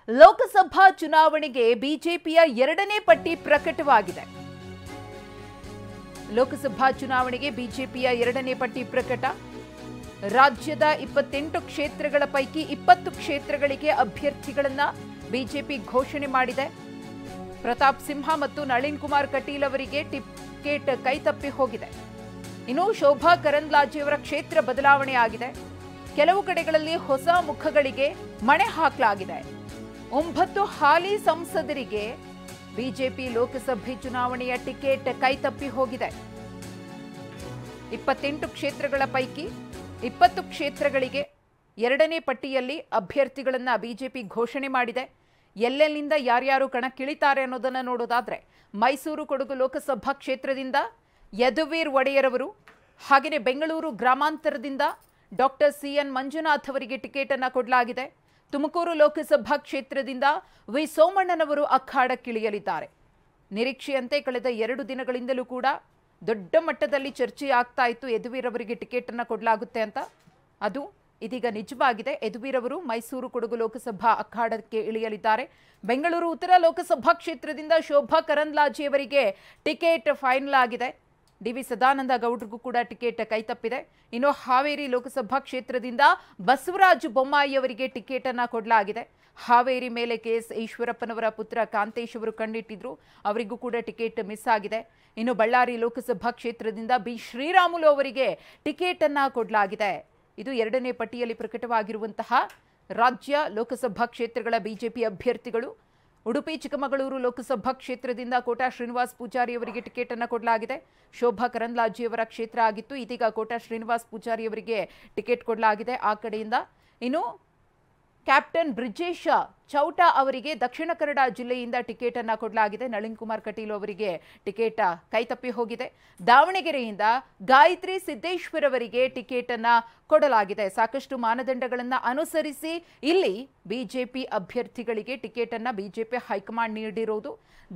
ಲೋಕಸಭಾ ಚುನಾವಣೆಗೆ ಬಿಜೆಪಿಯ ಎರಡನೇ ಪಟ್ಟಿ ಪ್ರಕಟವಾಗಿದೆ. ಲೋಕಸಭಾ ಚುನಾವಣೆಗೆ ಬಿಜೆಪಿಯ ಎರಡನೇ ಪಟ್ಟಿ ಪ್ರಕಟ. ರಾಜ್ಯದ 28 ಕ್ಷೇತ್ರಗಳ ಪೈಕಿ 20 ಕ್ಷೇತ್ರಗಳಿಗೆ ಅಭ್ಯರ್ಥಿಗಳನ್ನ ಬಿಜೆಪಿ ಘೋಷಣೆ ಮಾಡಿದೆ. ಪ್ರತಾಪ್ ಸಿಂಹ ಮತ್ತು ನಳಿನ್ ಕುಮಾರ್ ಕಟೀಲ್ ಅವರಿಗೆ ಟಿಕೆಟ್ ಕೈತಪ್ಪಿ ಹೋಗಿದೆ. ಇನ್ನು ಶೋಭಾ ಕರಂದ್ಲಾಜೆಯವರ ಕ್ಷೇತ್ರ ಬದಲಾವಣೆ ಆಗಿದೆ. ಕೆಲವು ಕಡೆಗಳಲ್ಲಿ ಹೊಸ ಮುಖಗಳಿಗೆ ಮಣೆ ಹಾಕಲಾಗಿದೆ. 9 ಹಾಲಿ ಸಂಸದರಿಗೆ ಬಿಜೆಪಿ ಲೋಕಸಭೆ ಚುನಾವಣೆಯ ಟಿಕೆಟ್ ಕೈತಪ್ಪಿ ಹೋಗಿದೆ. 28 ಕ್ಷೇತ್ರಗಳ ಪೈಕಿ 20 ಕ್ಷೇತ್ರಗಳಿಗೆ ಎರಡನೇ ಪಟ್ಟಿಯಲ್ಲಿ ಅಭ್ಯರ್ಥಿಗಳನ್ನ ಬಿಜೆಪಿ ಘೋಷಣೆ ಮಾಡಿದೆ. ಎಲ್ಲೆಲ್ಲಿಂದ ಯಾರ್ಯಾರು ಕಣಕ್ಕಿಳಿತಾರೆ ಅನ್ನೋದನ್ನ ನೋಡೋದಾದ್ರೆ ಮೈಸೂರು ಕೊಡಗು ಲೋಕಸಭಾ ಕ್ಷೇತ್ರದಿಂದ ಯದುವೀರ್ ಒಡೆಯರ್ ಅವರು, ಹಾಗೆಯೇ ಬೆಂಗಳೂರು ಗ್ರಾಮಾಂತರದಿಂದ ಡಾಕ್ಟರ್ ಸಿಎನ್ ಮಂಜುನಾಥ್ ಅವರಿಗೆ ಟಿಕೆಟ್ ಅನ್ನು ಕೊಡಲಾಗಿದೆ. ತುಮಕೂರು ಲೋಕಸಭಾ ಕ್ಷೇತ್ರದಿಂದ ವಿ ಸೋಮಣ್ಣನವರು ಅಖಾಡಕ್ಕಿಳಿಯಲಿದ್ದಾರೆ. ನಿರೀಕ್ಷೆಯಂತೆ ಕಳೆದ 2 ದಿನಗಳಿಂದಲೂ ಕೂಡ ದೊಡ್ಡ ಮಟ್ಟದಲ್ಲಿ ಚರ್ಚೆ ಆಗ್ತಾ ಇತ್ತು ಯದುವೀರ್ ಅವರಿಗೆ ಟಿಕೆಟ್ ಅನ್ನು ಕೊಡಲಾಗುತ್ತೆ ಅಂತ. ಅದು ಇದೀಗ ನಿಜವಾಗಿದೆ. ಯದುವೀರ್ ಅವರು ಮೈಸೂರು ಕೊಡಗು ಲೋಕಸಭಾ ಅಖಾಡಕ್ಕೆ ಇಳಿಯಲಿದ್ದಾರೆ. ಬೆಂಗಳೂರು ಉತ್ತರ ಲೋಕಸಭಾ ಕ್ಷೇತ್ರದಿಂದ ಶೋಭಾ ಕರಂದ್ಲಾಜೆ ಅವರಿಗೆ ಟಿಕೆಟ್ ಫೈನಲ್ ಆಗಿದೆ. ಡಿ.ವಿ. ಸದಾನಂದ ಗೌಡ್ರಿಗೂ ಕೂಡ ಟಿಕೆಟ್ ಕೈತಪ್ಪಿದೆ. ಇನ್ನು ಹಾವೇರಿ ಲೋಕಸಭಾ ಕ್ಷೇತ್ರದಿಂದ ಬಸವರಾಜ ಬೊಮ್ಮಾಯಿ ಅವರಿಗೆ ಟಿಕೆಟ್ ಅನ್ನ ಕೊಡಲಾಗಿದೆ. ಹಾವೇರಿ ಮೇಲೆ ಕೆಎಸ್ ಈಶ್ವರಪ್ಪನವರ ಪುತ್ರ ಕಾಂತೇಶ್ ಅವರು ಕಣ್ಣಿಟ್ಟಿದ್ರು, ಅವರಿಗೂ ಕೂಡ ಟಿಕೆಟ್ ಮಿಸ್ ಆಗಿದೆ. ಇನ್ನು ಬಳ್ಳಾರಿ ಲೋಕಸಭಾ ಕ್ಷೇತ್ರದಿಂದ ಬಿ ಶ್ರೀರಾಮುಲು ಅವರಿಗೆ ಟಿಕೆಟ್ ಅನ್ನ ಕೊಡಲಾಗಿದೆ. ಇದು ಎರಡನೇ ಪಟ್ಟಿಯಲ್ಲಿ ಪ್ರಕಟವಾಗಿರುವಂತಹ ರಾಜ್ಯ ಲೋಕಸಭಾ ಕ್ಷೇತ್ರಗಳ ಬಿಜೆಪಿ ಅಭ್ಯರ್ಥಿಗಳು. ಉಡುಪಿ ಚಿಕ್ಕಮಗಳೂರು ಲೋಕಸಭಾ ಕ್ಷೇತ್ರದಿಂದ ಕೋಟಾ ಶ್ರೀನಿವಾಸ್ ಪೂಜಾರಿ ಅವರಿಗೆ ಟಿಕೆಟ್ ಅನ್ನು ಕೊಡಲಾಗಿದೆ. ಶೋಭಾ ಕರಂದ್ಲಾಜೆಯವರ ಕ್ಷೇತ್ರ ಆಗಿತ್ತು, ಇದೀಗ ಕೋಟಾ ಶ್ರೀನಿವಾಸ್ ಪೂಜಾರಿ ಅವರಿಗೆ ಟಿಕೆಟ್ ಕೊಡಲಾಗಿದೆ ಆ ಕಡೆಯಿಂದ. ಇನ್ನು ಕ್ಯಾಪ್ಟನ್ ಬ್ರಿಜೇಶ್ ಚೌಟಾ ಅವರಿಗೆ ದಕ್ಷಿಣ ಕನ್ನಡ ಜಿಲ್ಲೆಯಿಂದ ಟಿಕೆಟ್ ಅನ್ನು ಕೊಡಲಾಗಿದೆ. ನಳಿನ್ ಕುಮಾರ್ ಕಟೀಲ್ ಅವರಿಗೆ ಟಿಕೆಟ್ ಕೈತಪ್ಪಿ ಹೋಗಿದೆ. ದಾವಣಗೆರೆಯಿಂದ ಗಾಯತ್ರಿ ಸಿದ್ದೇಶ್ವರ್ ಅವರಿಗೆ ಟಿಕೆಟ್ ಅನ್ನ ಕೊಡಲಾಗಿದೆ. ಸಾಕಷ್ಟು ಮಾನದಂಡಗಳನ್ನು ಅನುಸರಿಸಿ ಇಲ್ಲಿ ಬಿಜೆಪಿ ಅಭ್ಯರ್ಥಿಗಳಿಗೆ ಟಿಕೆಟ್ ಅನ್ನ ಬಿಜೆಪಿ ಹೈಕಮಾಂಡ್ ನೀಡಿರುವುದು.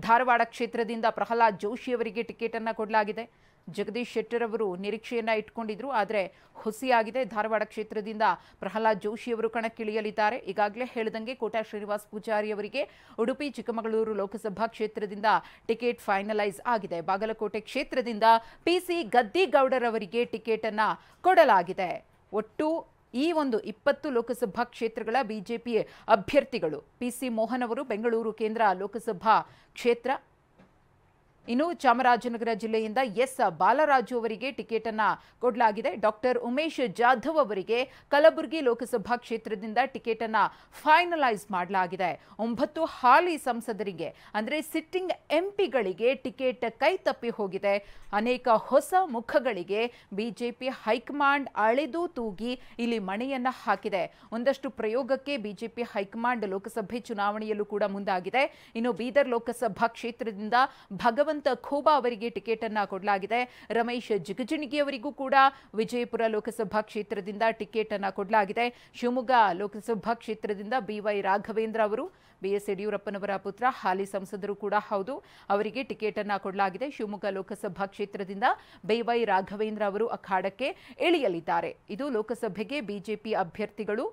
ಧಾರವಾಡ ಕ್ಷೇತ್ರದಿಂದ ಪ್ರಹ್ಲಾದ್ ಜೋಶಿ ಅವರಿಗೆ ಟಿಕೆಟ್ ಅನ್ನ ಕೊಡಲಾಗಿದೆ. ಜಗದೀಶ್ ಶೆಟ್ಟರ್ ಅವರು ನಿರೀಕ್ಷೆಯನ್ನ ಇಟ್ಕೊಂಡಿದ್ರು, ಆದರೆ ಹುಸಿಯಾಗಿದೆ. ಧಾರವಾಡ ಕ್ಷೇತ್ರದಿಂದ ಪ್ರಹ್ಲಾದ್ ಜೋಶಿ ಅವರು ಕಣಕ್ಕಿಳಿಯಲಿದ್ದಾರೆ. ಈಗಾಗಲೇ ಹೇಳಿದಂಗೆ ಕೋಟಾ ಶ್ರೀನಿವಾಸ್ ಪೂಜಾರಿ ಅವರಿಗೆ ಉಡುಪಿ ಚಿಕ್ಕಮಗಳೂರು ಲೋಕಸಭಾ ಕ್ಷೇತ್ರದಿಂದ ಟಿಕೆಟ್ ಫೈನಲೈಸ್ ಆಗಿದೆ. ಬಾಗಲಕೋಟೆ ಕ್ಷೇತ್ರದಿಂದ ಪಿಸಿ ಗದ್ದಿಗೌಡರ್ ಅವರಿಗೆ ಟಿಕೆಟ್ ಅನ್ನ ಕೊಡಲಾಗಿದೆ. ಒಟ್ಟು ಈ ಒಂದು 20 ಲೋಕಸಭಾ ಕ್ಷೇತ್ರಗಳ ಬಿಜೆಪಿ ಅಭ್ಯರ್ಥಿಗಳು. ಪಿಸಿ ಮೋಹನ್ ಅವರು ಬೆಂಗಳೂರು ಕೇಂದ್ರ ಲೋಕಸಭಾ ಕ್ಷೇತ್ರ. ಇನ್ನು ಚಾಮರಾಜನಗರ ಜಿಲ್ಲೆಯಿಂದ ಎಸ್ ಬಾಲರಾಜು ಅವರಿಗೆ ಟಿಕೆಟ್ ಅನ್ನ ಕೊಡಲಾಗಿದೆ. ಡಾಕ್ಟರ್ ಉಮೇಶ್ ಜಾಧವ್ ಅವರಿಗೆ ಕಲಬುರಗಿ ಲೋಕಸಭಾ ಕ್ಷೇತ್ರದಿಂದ ಟಿಕೆಟ್ ಅನ್ನ ಫೈನಲೈಸ್ ಮಾಡಲಾಗಿದೆ. 9 ಹಾಲಿ ಸಂಸದರಿಗೆ ಅಂದ್ರೆ ಸಿಟ್ಟಿಂಗ್ ಎಂಪಿಗಳಿಗೆ ಟಿಕೆಟ್ ಕೈ ತಪ್ಪಿ ಹೋಗಿದೆ. ಅನೇಕ ಹೊಸ ಮುಖಗಳಿಗೆ ಬಿಜೆಪಿ ಹೈಕಮಾಂಡ್ ಅಳೆದು ತೂಗಿ ಇಲ್ಲಿ ಮಣೆಯನ್ನ ಹಾಕಿದೆ. ಒಂದಷ್ಟು ಪ್ರಯೋಗಕ್ಕೆ ಬಿಜೆಪಿ ಹೈಕಮಾಂಡ್ ಲೋಕಸಭೆ ಚುನಾವಣೆಯಲ್ಲೂ ಕೂಡ ಮುಂದಾಗಿದೆ. ಇನ್ನು ಬೀದರ್ ಲೋಕಸಭಾ ಕ್ಷೇತ್ರದಿಂದ ಭಗವಂತ ಖೋಬಾ ಅವರಿಗೆ ಟಿಕೆಟ್ ಅನ್ನ ಕೊಡಲಾಗಿದೆ. ರಮೇಶ್ ಜಿಗಜಿಣಗಿ ಅವರಿಗೂ ಕೂಡ ವಿಜಯಪುರ ಲೋಕಸಭಾ ಕ್ಷೇತ್ರದಿಂದ ಟಿಕೆಟ್ ಅನ್ನ ಕೊಡಲಾಗಿದೆ. ಶಿವಮೊಗ್ಗ ಲೋಕಸಭಾ ಕ್ಷೇತ್ರದಿಂದ ಬಿವೈ ರಾಘವೇಂದ್ರ ಅವರು, ಬಿಎಸ್ ಯಡಿಯೂರಪ್ಪನವರ ಪುತ್ರ, ಹಾಲಿ ಸಂಸದರು ಕೂಡ ಹೌದು, ಅವರಿಗೆ ಟಿಕೆಟ್ ಅನ್ನ ಕೊಡಲಾಗಿದೆ. ಶಿವಮೊಗ್ಗ ಲೋಕಸಭಾ ಕ್ಷೇತ್ರದಿಂದ ಬಿವೈ ರಾಘವೇಂದ್ರ ಅವರು ಅಖಾಡಕ್ಕೆ ಇಳಿಯಲಿದ್ದಾರೆ. ಇದು ಲೋಕಸಭೆಗೆ ಬಿಜೆಪಿ ಅಭ್ಯರ್ಥಿಗಳು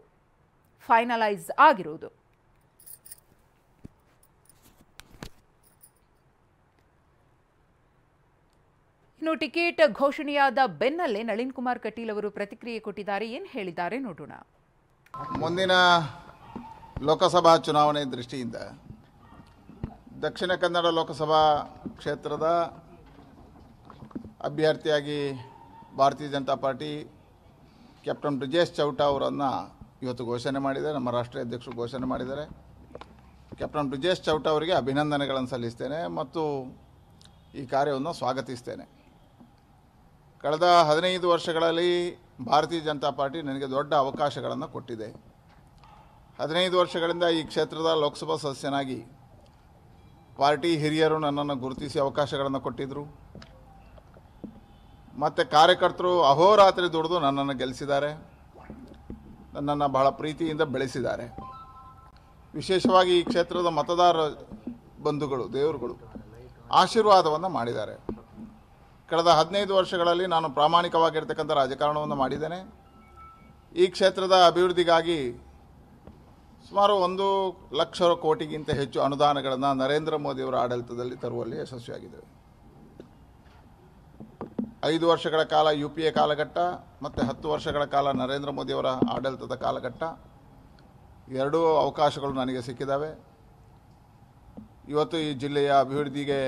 ಫೈನಲೈಸ್ ಆಗಿರುವುದು. ಇನ್ನು ಟಿಕೆಟ್ ಘೋಷಣೆಯಾದ ಬೆನ್ನಲ್ಲೇ ನಳಿನ್ ಕುಮಾರ್ ಕಟೀಲ್ ಅವರು ಪ್ರತಿಕ್ರಿಯೆ ಕೊಟ್ಟಿದ್ದಾರೆ. ಏನು ಹೇಳಿದ್ದಾರೆ ನೋಡೋಣ. ಮುಂದಿನ ಲೋಕಸಭಾ ಚುನಾವಣೆ ದೃಷ್ಟಿಯಿಂದ ದಕ್ಷಿಣ ಕನ್ನಡ ಲೋಕಸಭಾ ಕ್ಷೇತ್ರದ ಅಭ್ಯರ್ಥಿಯಾಗಿ ಭಾರತೀಯ ಜನತಾ ಪಾರ್ಟಿ ಕ್ಯಾಪ್ಟನ್ ಬ್ರಿಜೇಶ್ ಚೌಟಾ ಅವರನ್ನು ಇವತ್ತು ಘೋಷಣೆ ಮಾಡಿದ್ದಾರೆ. ನಮ್ಮ ರಾಷ್ಟ್ರೀಯ ಅಧ್ಯಕ್ಷರು ಘೋಷಣೆ ಮಾಡಿದ್ದಾರೆ. ಕ್ಯಾಪ್ಟನ್ ಬ್ರಿಜೇಶ್ ಚೌಟಾ ಅವರಿಗೆ ಅಭಿನಂದನೆಗಳನ್ನು ಸಲ್ಲಿಸ್ತೇನೆ ಮತ್ತು ಈ ಕಾರ್ಯವನ್ನು ಸ್ವಾಗತಿಸ್ತೇನೆ. ಕಳೆದ 15 ವರ್ಷಗಳಲ್ಲಿ ಭಾರತೀಯ ಜನತಾ ಪಾರ್ಟಿ ನನಗೆ ದೊಡ್ಡ ಅವಕಾಶಗಳನ್ನು ಕೊಟ್ಟಿದೆ. 15 ವರ್ಷಗಳಿಂದ ಈ ಕ್ಷೇತ್ರದ ಲೋಕಸಭಾ ಸದಸ್ಯನಾಗಿ ಪಾರ್ಟಿ ಹಿರಿಯರು ನನ್ನನ್ನು ಗುರುತಿಸಿ ಅವಕಾಶಗಳನ್ನು ಕೊಟ್ಟಿದ್ದರು. ಮತ್ತು ಕಾರ್ಯಕರ್ತರು ಅಹೋರಾತ್ರಿ ದುಡಿದು ನನ್ನನ್ನು ಗೆಲ್ಲಿಸಿದ್ದಾರೆ. ನನ್ನನ್ನು ಬಹಳ ಪ್ರೀತಿಯಿಂದ ಬೆಳೆಸಿದ್ದಾರೆ. ವಿಶೇಷವಾಗಿ ಈ ಕ್ಷೇತ್ರದ ಮತದಾರ ಬಂಧುಗಳು, ದೇವರುಗಳು ಆಶೀರ್ವಾದವನ್ನು ಮಾಡಿದ್ದಾರೆ. ಕಳೆದ 15 ವರ್ಷಗಳಲ್ಲಿ ನಾನು ಪ್ರಾಮಾಣಿಕವಾಗಿರ್ತಕ್ಕಂಥ ರಾಜಕಾರಣವನ್ನು ಮಾಡಿದ್ದೇನೆ. ಈ ಕ್ಷೇತ್ರದ ಅಭಿವೃದ್ಧಿಗಾಗಿ ಸುಮಾರು 1,00,000 ಕೋಟಿಗಿಂತ ಹೆಚ್ಚು ಅನುದಾನಗಳನ್ನು ನರೇಂದ್ರ ಮೋದಿಯವರ ಆಡಳಿತದಲ್ಲಿ ತರುವಲ್ಲಿ ಯಶಸ್ವಿಯಾಗಿದ್ದೇವೆ. 5 ವರ್ಷಗಳ ಕಾಲ UPA ಕಾಲಘಟ್ಟ ಮತ್ತು 10 ವರ್ಷಗಳ ಕಾಲ ನರೇಂದ್ರ ಮೋದಿಯವರ ಆಡಳಿತದ ಕಾಲಘಟ್ಟ ಎರಡೂ ಅವಕಾಶಗಳು ನನಗೆ ಸಿಕ್ಕಿದ್ದಾವೆ. ಇವತ್ತು ಈ ಜಿಲ್ಲೆಯ ಅಭಿವೃದ್ಧಿಗೆ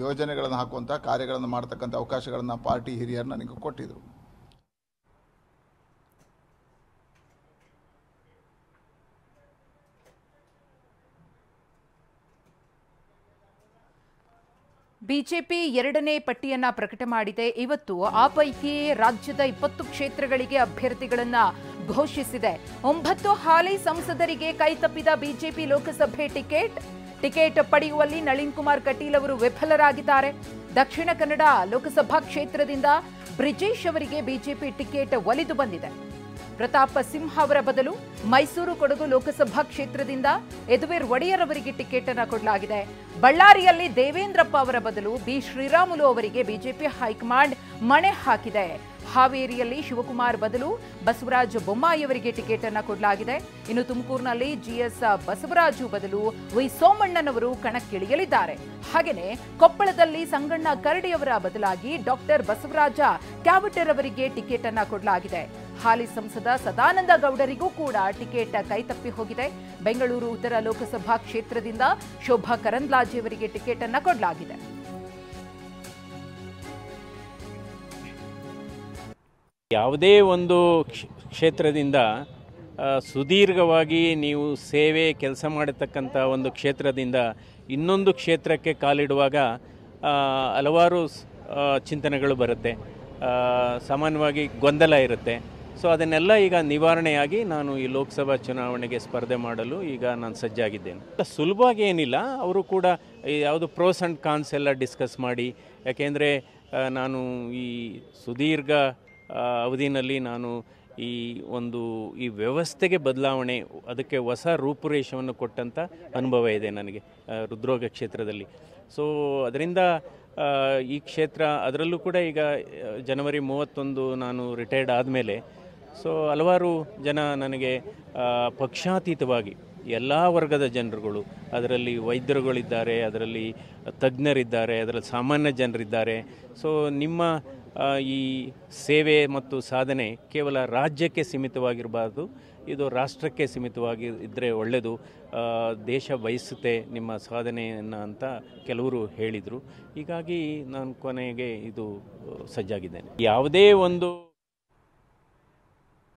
ಯೋಜನೆಗಳನ್ನು ಹಾಕುವಂಥ ಕಾರ್ಯಗಳನ್ನು ಮಾಡ್ತಕ್ಕಂಥ ಅವಕಾಶಗಳನ್ನು ಪಾರ್ಟಿ ಹಿರಿಯರು ನನಗೆ ಕೊಟ್ಟಿದ್ದರು. ಬಿಜೆಪಿ 2ನೇ ಪಟ್ಟಿಯನ್ನ ಪ್ರಕಟ ಮಾಡಿದೆ. ಇವತ್ತು ಆ ಪೈಕಿ ರಾಜ್ಯದ 20 ಕ್ಷೇತ್ರಗಳಿಗೆ ಅಭ್ಯರ್ಥಿಗಳನ್ನ ಘೋಷಿಸಿದೆ. 9 ಹಾಲಿ ಸಂಸದರಿಗೆ ಕೈತಪ್ಪಿದ ಬಿಜೆಪಿ ಲೋಕಸಭೆ ಟಿಕೆಟ್ ಪಡೆಯುವಲ್ಲಿ ನಳಿನ್ ಕುಮಾರ್ ಕಟೀಲ್ ಅವರು ವಿಫಲರಾಗಿದ್ದಾರೆ. ದಕ್ಷಿಣ ಕನ್ನಡ ಲೋಕಸಭಾ ಕ್ಷೇತ್ರದಿಂದ ಬ್ರಿಜೇಶ್ ಅವರಿಗೆ ಬಿಜೆಪಿ ಟಿಕೆಟ್ ಒಲಿದು ಬಂದಿದೆ. ಪ್ರತಾಪ ಸಿಂಹ ಅವರ ಬದಲು ಮೈಸೂರು ಕೊಡಗು ಲೋಕಸಭಾ ಕ್ಷೇತ್ರದಿಂದ ಯದುವೀರ್ ಒಡೆಯರ್ ಅವರಿಗೆ ಟಿಕೆಟ್ ಅನ್ನು ಕೊಡಲಾಗಿದೆ. ಬಳ್ಳಾರಿಯಲ್ಲಿ ದೇವೇಂದ್ರಪ್ಪ ಅವರ ಬದಲು ಬಿ ಶ್ರೀರಾಮುಲು ಅವರಿಗೆ ಬಿಜೆಪಿ ಹೈಕಮಾಂಡ್ ಮಣೆ ಹಾಕಿದೆ. ಹಾವೇರಿಯಲ್ಲಿ ಶಿವಕುಮಾರ್ ಬದಲು ಬಸವರಾಜ ಬೊಮ್ಮಾಯಿ ಅವರಿಗೆ ಟಿಕೆಟ್ ಅನ್ನು ಕೊಡಲಾಗಿದೆ. ಇನ್ನು ತುಮಕೂರಿನಲ್ಲಿ GS ಬಸವರಾಜು ಬದಲು ವಿ ಸೋಮಣ್ಣನವರು ಕಣಕ್ಕಿಳಿಯಲಿದ್ದಾರೆ. ಹಾಗೆಯೇ ಕೊಪ್ಪಳದಲ್ಲಿ ಸಂಗಣ್ಣ ಕರಡಿ ಅವರ ಬದಲಾಗಿ ಡಾಕ್ಟರ್ ಬಸವರಾಜ ಕ್ಯಾವಟರ್ ಅವರಿಗೆ ಟಿಕೆಟ್ ಅನ್ನು ಕೊಡಲಾಗಿದೆ. ಹಾಲಿ ಸಂಸದ ಸದಾನಂದ ಗೌಡರಿಗೂ ಕೂಡ ಟಿಕೆಟ್ ಕೈತಪ್ಪಿ ಹೋಗಿದೆ. ಬೆಂಗಳೂರು ಉತ್ತರ ಲೋಕಸಭಾ ಕ್ಷೇತ್ರದಿಂದ ಶೋಭಾ ಕರಂದ್ಲಾಜೆ ಅವರಿಗೆ ಟಿಕೆಟ್ ಅನ್ನು ಕೊಡಲಾಗಿದೆ. ಯಾವುದೇ ಒಂದು ಕ್ಷೇತ್ರದಿಂದ ಸುದೀರ್ಘವಾಗಿ ನೀವು ಸೇವೆ ಕೆಲಸ ಮಾಡತಕ್ಕಂಥ ಒಂದು ಕ್ಷೇತ್ರದಿಂದ ಇನ್ನೊಂದು ಕ್ಷೇತ್ರಕ್ಕೆ ಕಾಲಿಡುವಾಗ ಹಲವಾರು ಚಿಂತನೆಗಳು ಬರುತ್ತೆ, ಸಾಮಾನ್ಯವಾಗಿ ಗೊಂದಲ ಇರುತ್ತೆ. ಸೊ ಅದನ್ನೆಲ್ಲ ಈಗ ನಿವಾರಣೆಯಾಗಿ ನಾನು ಈ ಲೋಕಸಭಾ ಚುನಾವಣೆಗೆ ಸ್ಪರ್ಧೆ ಮಾಡಲು ಈಗ ನಾನು ಸಜ್ಜಾಗಿದ್ದೇನೆ. ಸುಲಭವಾಗಿ ಏನಿಲ್ಲ, ಅವರು ಕೂಡ ಯಾವುದು ಪ್ರೋಸ್ ಆ್ಯಂಡ್ ಕಾನ್ಸ್ ಎಲ್ಲ ಡಿಸ್ಕಸ್ ಮಾಡಿ, ಯಾಕೆಂದರೆ ನಾನು ಈ ಸುದೀರ್ಘ ಅವಧಿನಲ್ಲಿ ನಾನು ಈ ವ್ಯವಸ್ಥೆಗೆ ಬದಲಾವಣೆ, ಅದಕ್ಕೆ ಹೊಸ ರೂಪುರೇಷವನ್ನು ಕೊಟ್ಟಂಥ ಅನುಭವ ಇದೆ ನನಗೆ ಹೃದ್ರೋಗ ಕ್ಷೇತ್ರದಲ್ಲಿ. ಸೊ ಅದರಿಂದ ಈ ಕ್ಷೇತ್ರ, ಅದರಲ್ಲೂ ಕೂಡ ಈಗ ಜನವರಿ 31 ನಾನು ರಿಟೈರ್ಡ್ ಆದಮೇಲೆ ಸೊ ಹಲವಾರು ಜನ ನನಗೆ ಪಕ್ಷಾತೀತವಾಗಿ ಎಲ್ಲ ವರ್ಗದ ಜನರುಗಳು, ಅದರಲ್ಲಿ ವೈದ್ಯರುಗಳಿದ್ದಾರೆ, ಅದರಲ್ಲಿ ತಜ್ಞರಿದ್ದಾರೆ, ಅದರಲ್ಲಿ ಸಾಮಾನ್ಯ ಜನರಿದ್ದಾರೆ. ಸೊ ನಿಮ್ಮ ಈ ಸೇವೆ ಮತ್ತು ಸಾಧನೆ ಕೇವಲ ರಾಜ್ಯಕ್ಕೆ ಸೀಮಿತವಾಗಿರಬಾರ್ದು, ಇದು ರಾಷ್ಟ್ರಕ್ಕೆ ಸೀಮಿತವಾಗಿ ಇದ್ದರೆ ಒಳ್ಳೆಯದು, ದೇಶ ಬಯಸುತ್ತೆ ನಿಮ್ಮ ಸಾಧನೆಯನ್ನು ಅಂತ ಕೆಲವರು ಹೇಳಿದರು. ಹೀಗಾಗಿ ನಾನು ಕೊನೆಗೆ ಇದು ಸಜ್ಜಾಗಿದ್ದೇನೆ. ಯಾವುದೇ ಒಂದು